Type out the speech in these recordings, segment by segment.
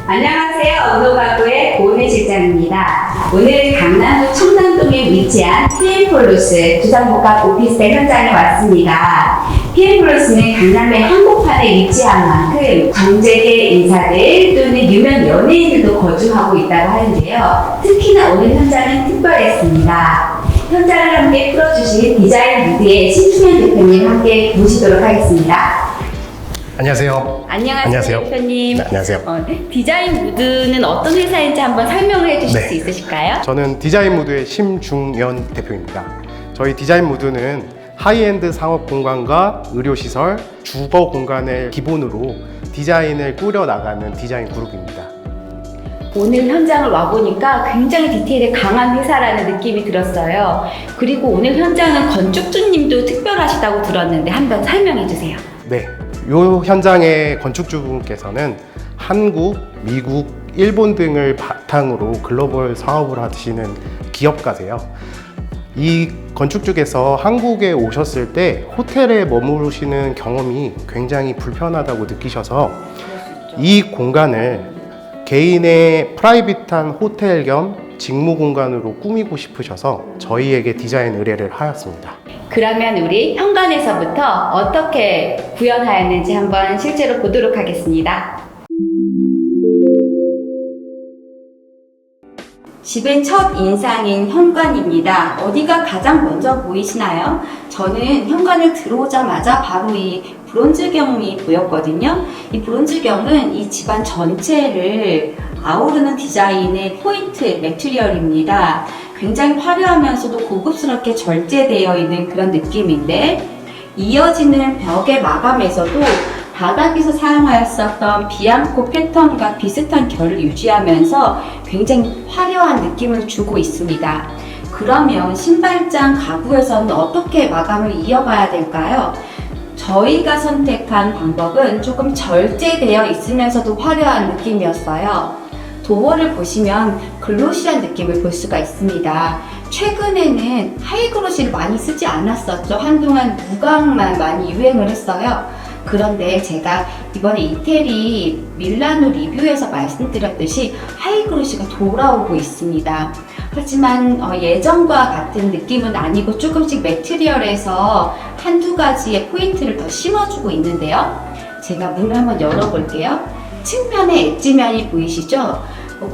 안녕하세요. 언노가구의 고은혜 실장입니다. 오늘 강남구 청담동에 위치한 PM플러스 주상복합 오피스텔 현장에 왔습니다. PM플러스는 강남의 한복판에 위치한 만큼 정재계 인사들 또는 유명 연예인들도 거주하고 있다고 하는데요. 특히나 오늘 현장은 특별했습니다. 현장을 함께 풀어주신 디자인 무드의 신충현 대표님 함께 모시도록 하겠습니다. 안녕하세요. 안녕하세요, 대표님. 네, 안녕하세요. 디자인 무드는 어떤 회사인지 한번 설명을 해주실 네. 수 있으실까요? 저는 디자인 무드의 심중연 대표입니다. 저희 디자인 무드는 하이엔드 상업 공간과 의료시설, 주거 공간을 기본으로 디자인을 꾸려나가는 디자인 그룹입니다. 오늘 현장을 와보니까 굉장히 디테일에 강한 회사라는 느낌이 들었어요. 그리고 오늘 현장은 건축주님도 특별하시다고 들었는데 한번 설명해 주세요. 네, 이 현장의 건축주분께서는 한국, 미국, 일본 등을 바탕으로 글로벌 사업을 하시는 기업가세요. 이 건축주께서 한국에 오셨을 때 호텔에 머무르시는 경험이 굉장히 불편하다고 느끼셔서 이 공간을 개인의 프라이빗한 호텔 겸 직무 공간으로 꾸미고 싶으셔서 저희에게 디자인 의뢰를 하였습니다. 그러면 우리 현관에서부터 어떻게 구현하였는지 한번 실제로 보도록 하겠습니다. 집의 첫 인상인 현관입니다. 어디가 가장 먼저 보이시나요? 저는 현관을 들어오자마자 바로 이 브론즈경이 보였거든요. 이 브론즈경은 이 집안 전체를 아우르는 디자인의 포인트 매트리얼입니다. 굉장히 화려하면서도 고급스럽게 절제되어 있는 그런 느낌인데, 이어지는 벽의 마감에서도 바닥에서 사용하였었던 비앙코 패턴과 비슷한 결을 유지하면서 굉장히 화려한 느낌을 주고 있습니다. 그러면 신발장 가구에서는 어떻게 마감을 이어가야 될까요? 저희가 선택한 방법은 조금 절제되어 있으면서도 화려한 느낌이었어요. 도어를 보시면 글로시한 느낌을 볼 수가 있습니다. 최근에는 하이글로시를 많이 쓰지 않았었죠. 한동안 무광만 많이 유행을 했어요. 그런데 제가 이번에 이태리 밀라노 리뷰에서 말씀드렸듯이 하이글로시가 돌아오고 있습니다. 하지만 예전과 같은 느낌은 아니고 조금씩 매트리얼에서 한두 가지의 포인트를 더 심어주고 있는데요. 제가 문을 한번 열어볼게요. 측면에 엣지면이 보이시죠?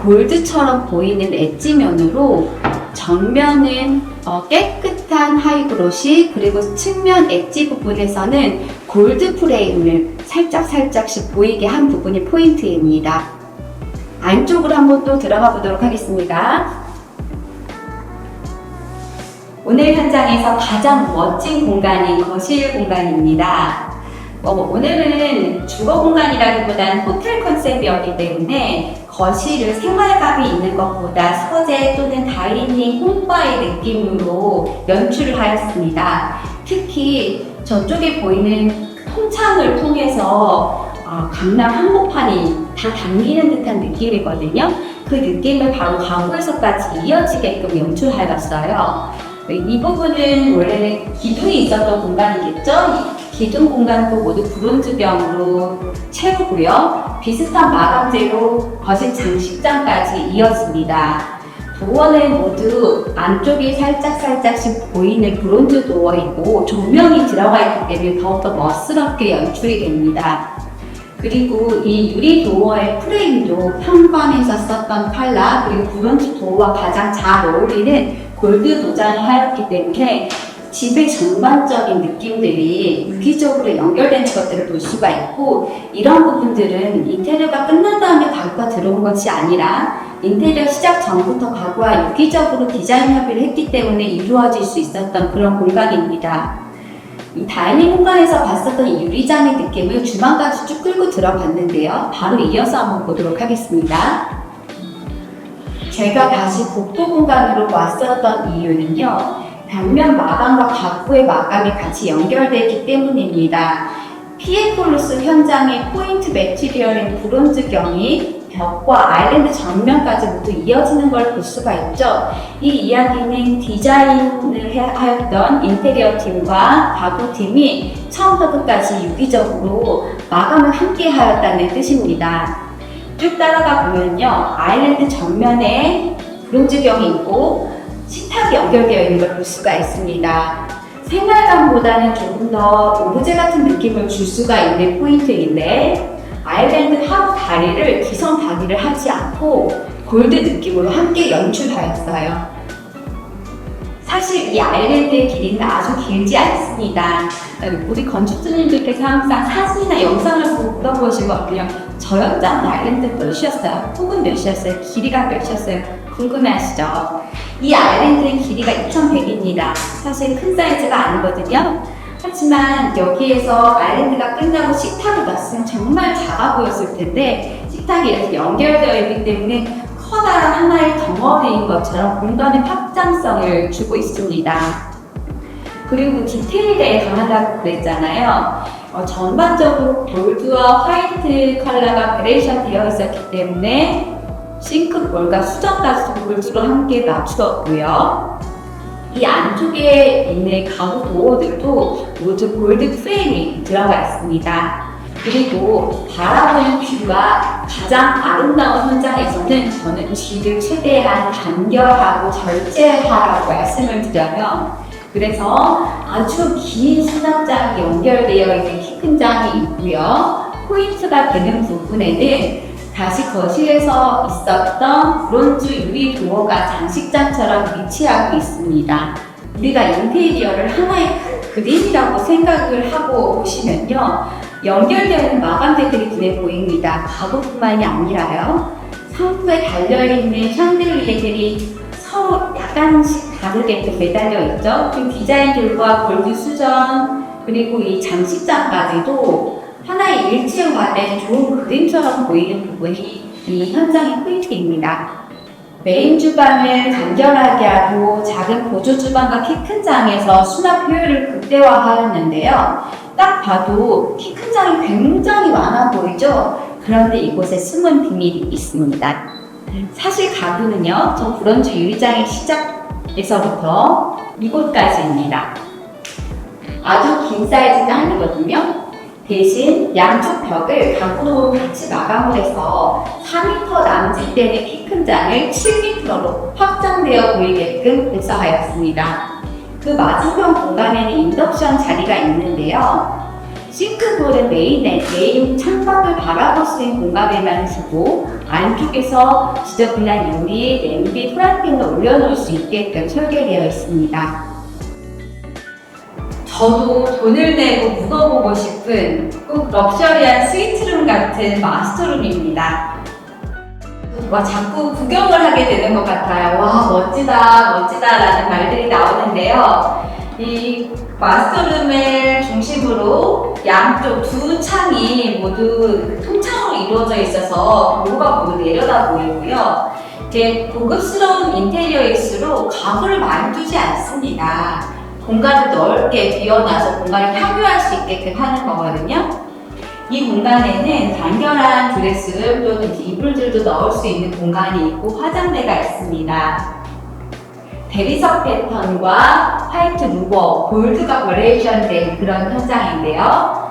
골드처럼 보이는 엣지면으로 정면은 깨끗한 하이글로시, 그리고 측면 엣지 부분에서는 골드 프레임을 살짝씩 보이게 한 부분이 포인트입니다. 안쪽으로 한번 또 들어가 보도록 하겠습니다. 오늘 현장에서 가장 멋진 공간이 거실 공간입니다. 오늘은 주거 공간이라기보다는 호텔 컨셉이었기 때문에 거실을 생활감이 있는 것보다 서재 또는 다이닝, 홈바의 느낌으로 연출을 하였습니다. 특히 저쪽에 보이는 통창을 통해서 강남 한복판이 다 당기는 듯한 느낌이거든요. 그 느낌을 바로 가구에서까지 이어지게끔 연출하였어요. 이 부분은 원래는 기둥이 있었던 공간이겠죠? 기둥 공간도 모두 브론즈경으로 채우고요. 비슷한 마감재로 거실 장식장까지 이어집니다. 도어는 모두 안쪽이 살짝씩 보이는 브론즈 도어이고 조명이 들어가 있기 때문에 더욱더 멋스럽게 연출이 됩니다. 그리고 이 유리 도어의 프레임도 현관에서 썼던 컬러, 그리고 브론즈 도어와 가장 잘 어울리는 골드 도장을 하였기 때문에 집의 전반적인 느낌들이 유기적으로 연결되는 것들을 볼 수가 있고, 이런 부분들은 인테리어가 끝난 다음에 가구가 들어온 것이 아니라 인테리어 시작 전부터 가구와 유기적으로 디자인 협의를 했기 때문에 이루어질 수 있었던 그런 공간입니다. 이 다이닝 공간에서 봤었던 이 유리장의 느낌을 주방까지 쭉 끌고 들어봤는데요. 바로 이어서 한번 보도록 하겠습니다. 제가 다시 복도 공간으로 왔었던 이유는요, 벽면 마감과 가구의 마감이 같이 연결되기 때문입니다. PM플러스 현장의 포인트 매트리얼인 브론즈경이 벽과 아일랜드 전면까지 모두 이어지는 걸 볼 수가 있죠. 이 이야기는 디자인을 하였던 인테리어 팀과 가구 팀이 처음부터 끝까지 유기적으로 마감을 함께 하였다는 뜻입니다. 쭉 따라가 보면요, 아일랜드 정면에 브론즈경이 있고 식탁이 연결되어 있는 걸 볼 수가 있습니다. 생활관보다는 조금 더 오브제 같은 느낌을 줄 수가 있는 포인트인데, 아일랜드 하부 다리를 기성 다리를 하지 않고 골드 느낌으로 함께 연출하였어요. 사실 이 아일랜드의 길이는 아주 길지 않습니다. 우리 건축주님들께서 항상 사진이나 영상을 보고 물어보시거든요. 저 현장 아일랜드 몇이었어요? 폭은 몇이었어요? 길이가 몇이었어요? 궁금해하시죠? 이 아일랜드의 길이가 2100입니다. 사실 큰 사이즈가 아니거든요. 하지만 여기에서 아일랜드가 끝나고 식탁을 봤으면 정말 작아 보였을 텐데, 식탁이 이렇게 연결되어 있기 때문에 커다란 하나의 덩어리인 것처럼 공간의 확장성을 주고 있습니다. 그리고 디테일에 강하다고 그랬잖아요. 전반적으로 골드와 화이트 컬러가 베레이션 되어 있었기 때문에 싱크볼과 수전 가스볼을 주로 함께 맞추었고요. 이 안쪽에 있는 가구 도어들도 모두 골드 프레임이 들어가 있습니다. 그리고 바라보는 뷰가 가장 아름다운 현장에서는 저는 길을 최대한 간결하고 절제하라고 말씀을 드려요. 그래서 아주 긴 수납장이 연결되어 있는 키 큰 장이 있고요. 포인트가 되는 부분에는 다시 거실에서 있었던 브론즈 유리 도어가 장식장처럼 위치하고 있습니다. 우리가 인테리어를 하나의 큰 그림이라고 생각을 하고 보시면요, 연결되어 있는 마감재들이 눈에 보입니다. 가구뿐만이 아니라요, 상부에 달려있는 샹들리에들이 서로 약간씩 다르게 또 매달려 있죠. 그 디자인들과 골드 수전, 그리고 이 장식장까지도 하나의 일체화된 좋은 그림처럼 보이는 부분이 이 현장의 포인트입니다. 메인 주방을 간결하게 하고 작은 보조 주방과 키 큰 장에서 수납 효율을 극대화하였는데요. 딱 봐도 키 큰 장이 굉장히 많아 보이죠? 그런데 이곳에 숨은 비밀이 있습니다. 사실 가구는요, 저 브론즈 유리장의 시작에서부터 이곳까지입니다. 아주 긴 사이즈가 아니거든요. 대신 양쪽 벽을 가구로 같이 마감을 해서 4m 남짓되는 키 큰 장을 7m로 확장되어 보이게끔 배치하였습니다. 그 맞은편 공간에는 인덕션 자리가 있는데요. 싱크볼은 메인 창밖을 바라볼 수 있는 공간에만 주고, 안쪽에서 지저분한 요리, 냄비, 프라이팬을 올려놓을 수 있게끔 설계되어 있습니다. 저도 돈을 내고 묵어보고 싶은 꼭 럭셔리한 스위트룸 같은 마스터룸입니다. 와, 자꾸 구경을 하게 되는 것 같아요. 와, 멋지다, 멋지다 라는 말들이 나오는데요. 이 마스터룸을 중심으로 양쪽 두 창이 모두 통창으로 이루어져 있어서 도로가 모두 내려다 보이고요. 이게 고급스러운 인테리어일수록 가구를 많이 두지 않습니다. 공간을 넓게 비워놔서 공간을 향유할 수 있게끔 하는 거거든요. 이 공간에는 간결한 드레스룸 또는 이불들도 넣을 수 있는 공간이 있고 화장대가 있습니다. 대리석 패턴과 화이트 루버, 골드가 버레이션 된 그런 현장인데요.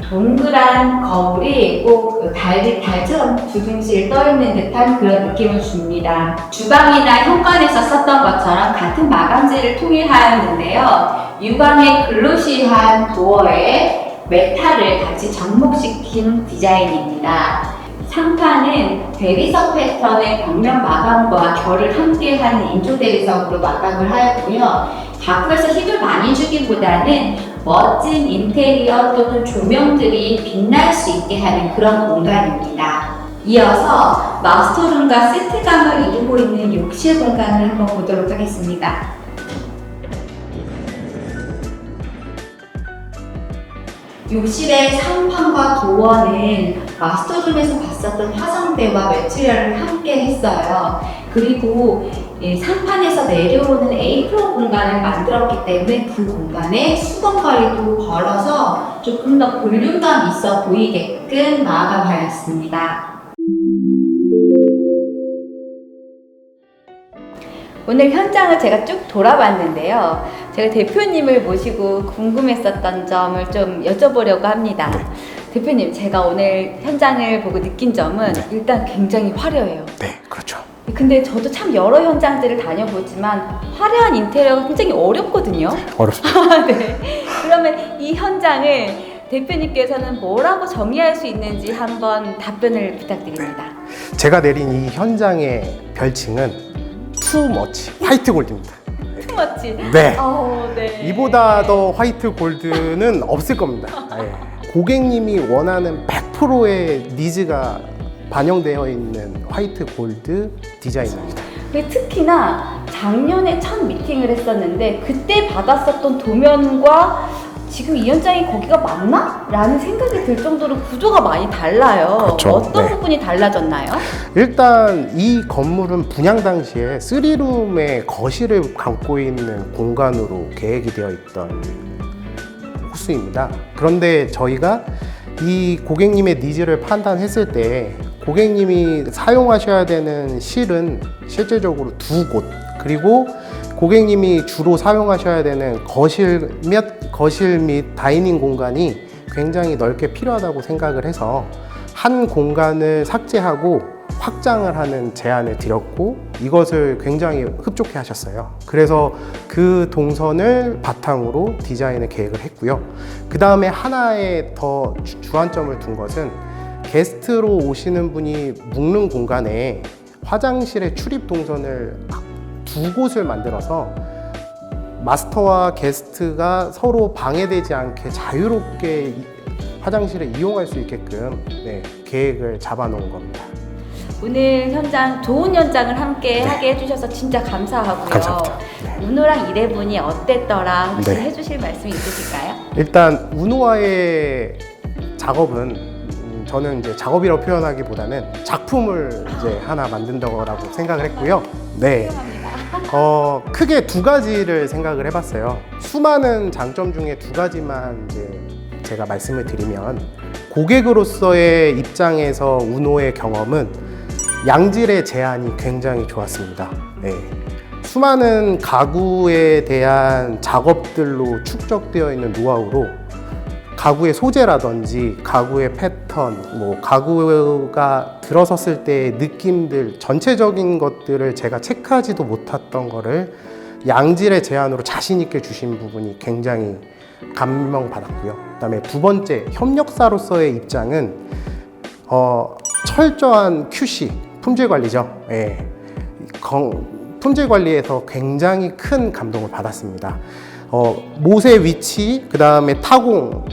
동그란 거울이 꼭 달처럼 두둥실 떠있는 듯한 그런 느낌을 줍니다. 주방이나 현관에서 썼던 것처럼 같은 마감재를 통일하였는데요. 유광의 글로시한 도어에 메탈을 같이 접목시킨 디자인입니다. 상판은 대리석 패턴의 벽면 마감과 결을 함께하는 인조 대리석으로 마감을 하였고요. 가구에서 힘을 많이 주기보다는 멋진 인테리어 또는 조명들이 빛날 수 있게 하는 그런 공간입니다. 이어서 마스터룸과 세트감을 이루고 있는 욕실 공간을 한번 보도록 하겠습니다. 욕실의 상판과 도어는 마스터룸에서 봤었던 화장대와 매트리얼을 함께 했어요. 그리고 상판에서 내려오는 에이프론 공간을 만들었기 때문에 그 공간에 수건걸이도 걸어서 조금 더 볼륨감 있어 보이게끔 마감하였습니다. 오늘 현장을 제가 쭉 돌아봤는데요. 제가 대표님을 모시고 궁금했었던 점을 좀 여쭤보려고 합니다. 대표님, 제가 오늘 현장을 보고 느낀 점은 네. 일단 굉장히 화려해요. 네, 그렇죠. 근데 저도 참 여러 현장들을 다녀보지만 화려한 인테리어가 굉장히 어렵거든요. 어렵습니다. 네. 그러면 이 현장을 대표님께서는 뭐라고 정의할 수 있는지 한번 답변을 부탁드립니다. 제가 내린 이 현장의 별칭은 투머치 화이트 골드입니다. 투머치. 네. 네. 이보다 더 화이트 골드는 없을 겁니다. 예. 고객님이 원하는 100%의 니즈가 반영되어 있는 화이트 골드 디자인입니다. 근데 특히나 작년에 첫 미팅을 했었는데 그때 받았었던 도면과 지금 이 현장이 거기가 맞나? 라는 생각이 들 정도로 구조가 많이 달라요. 그렇죠. 어떤 네. 부분이 달라졌나요? 일단 이 건물은 분양 당시에 3룸의 거실을 갖고 있는 공간으로 계획이 되어 있던 호수입니다. 그런데 저희가 이 고객님의 니즈를 판단했을 때 고객님이 사용하셔야 되는 실은 실제적으로 2곳, 그리고 고객님이 주로 사용하셔야 되는 거실 및 다이닝 공간이 굉장히 넓게 필요하다고 생각을 해서 한 공간을 삭제하고 확장을 하는 제안을 드렸고 이것을 굉장히 흡족해 하셨어요. 그래서 그 동선을 바탕으로 디자인을 계획을 했고요. 그 다음에 하나의 더 주안점을 둔 것은 게스트로 오시는 분이 묵는 공간에 화장실의 출입 동선을 2곳을 만들어서 마스터와 게스트가 서로 방해되지 않게 자유롭게 화장실을 이용할 수 있게끔 계획을 잡아놓은 겁니다. 오늘 현장, 좋은 현장을 함께 하게 해주셔서 진짜 감사하고요. 감사합니다. 운호랑 일해보니 어땠더라 혹시 네. 해주실 말씀 있으실까요? 일단 운호와의 작업은 저는 이제 작업이라고 표현하기보다는 작품을 이제 하나 만든다고 생각을 했고요. 네. 크게 2가지를 생각을 해봤어요. 수많은 장점 중에 2가지만 이제 제가 말씀을 드리면, 고객으로서의 입장에서 운호의 경험은 양질의 제안이 굉장히 좋았습니다. 네. 수많은 가구에 대한 작업들로 축적되어 있는 노하우로 가구의 소재라든지 가구의 패턴, 가구가 들어섰을 때의 느낌들, 전체적인 것들을 제가 체크하지도 못했던 거를 양질의 제안으로 자신 있게 주신 부분이 굉장히 감명받았고요. 그다음에 2번째, 협력사로서의 입장은 철저한 QC, 품질 관리죠. 예. 품질 관리에서 굉장히 큰 감동을 받았습니다. 못의 위치, 그 다음에 타공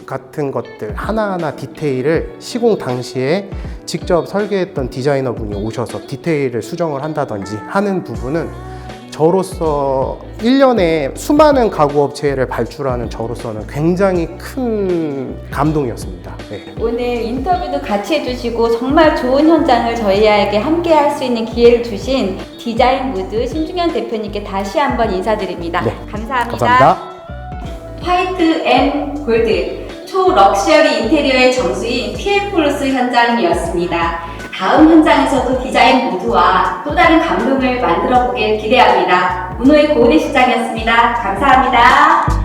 같은 것들 하나하나 디테일을 시공 당시에 직접 설계했던 디자이너분이 오셔서 디테일을 수정을 한다든지 하는 부분은 저로서 1년에 수많은 가구 업체를 발주하는 저로서는 굉장히 큰 감동이었습니다. 네. 오늘 인터뷰도 같이 해주시고 정말 좋은 현장을 저희에게 함께 할 수 있는 기회를 주신 디자인무드 심중현 대표님께 다시 한번 인사드립니다. 네. 감사합니다. 감사합니다. 화이트 앤 골드 초럭셔리 인테리어의 정수인 PL플러스 현장이었습니다. 다음 현장에서도 디자인 무드와 또 다른 감동을 만들어 보길 기대합니다. 운호의 고은혜 실장이었습니다. 감사합니다.